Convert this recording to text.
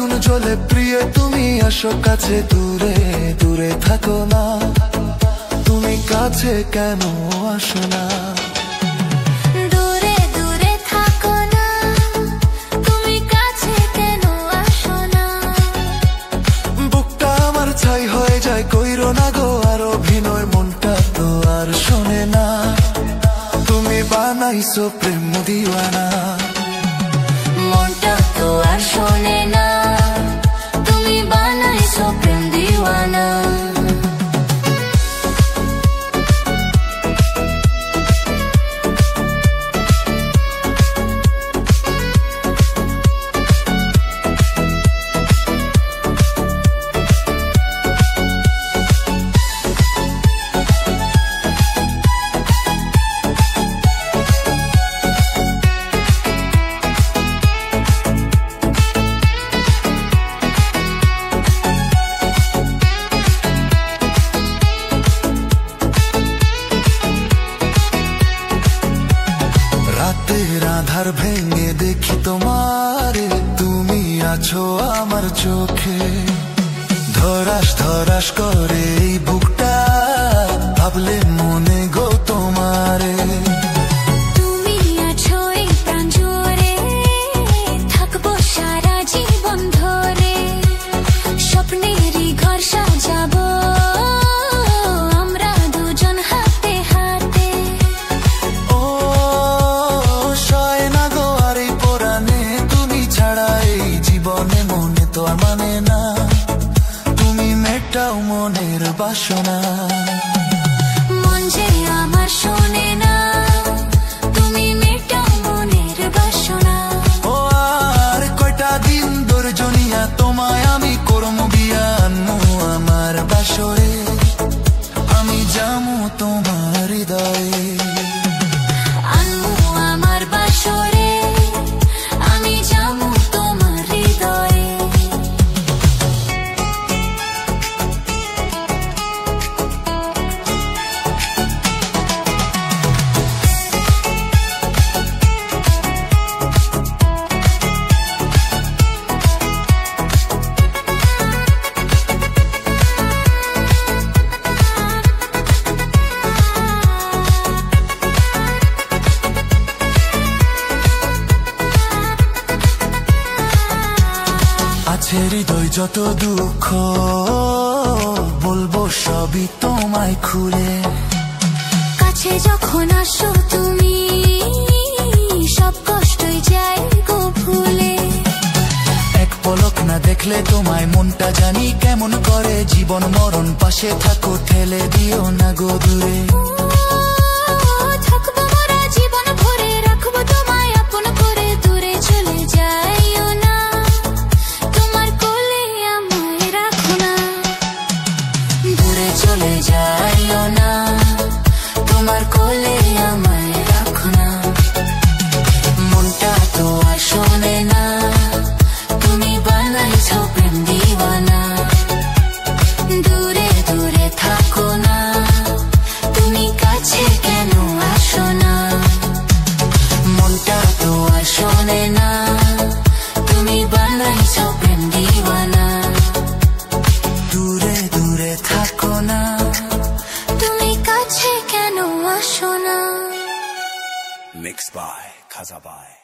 আগুন জ্বলে প্রিয় তুমি আসো কাছে, দূরে দূরে থাকো না, তুমি কাছে কেন আসো না? দূরে দূরে থাকো না, তুমি কাছে কেন আসো না? বুকটা আমার ছাই হয়ে যায়, কইরো না গো আর অভিনয়, মনটা তো আর শোনে না, তুমি বানাইছো প্রেম দিওয়ানা। মনটা তো আর শোনে না, তুমি বানাইছো প্রেম দিওয়ানা। রাতের আধার ভেঙে দেখি তোমার, তুমি আছো আমার চোখে, ধরাস ধরাস করে এই বুকটা, ভাবলে মনে গো তোমারে। তুমি আছো এই প্রাণ জুড়ে, থাকবো সারা জীবন ধরে, স্বপ্নেরই ঘর সাজাবো আমরা দুজন হাতে হাতে। ও সয় না গো আর এই পরাণে, তুমি ছাড়া এই জীবনে মনে তো আর মানে না, তুমি মেটাও মনের বাসনা। মন যে আমার শোনে না, তুমি মেটাও মনের বাসনা। ও আর কয়টা দিন ধৈর্য নিয়া তোমায় আমি করমু বিয়া, আনমু আমার বাসরে, আমি যামু তোমার হৃদয়ে। আনমু আমার বাসরে, আমি যামু তোমার হৃদয়ে। আছে হৃদয় যত দুঃখ, বলবো সবই তোমায় খুলে, কাছে যখন আসো তুমি সব কষ্টই যায় গো ভুলে। এক পলক না দেখলে তোমায় মনটা জানি কেমন করে, জীবন মরণ পাশে থাকো ঠেলে দিও না গো দূরে। থাকবো মোরা জীবন ভরে, রাখবো তোমায় আপন করে, দূরে চলে যাইও না, তোমার কোলে আমায় রাখো না। দূরে চলে যাইও না, তোমার কোলে আমায় রাখো না। মনটা তো আর শোনে না, তুমি বানাইছো প্রেম দিওয়ানা। দূরে দূরে থাকো না, তুমি কাছে কেন আসো না? মনটা তো আর শোনে না, তুমি বানাইছো প্রেম দিওয়ানা। দূরে দূরে থাকো না, তুমি কাছে কেন আসো না? Mixed by Kazabai.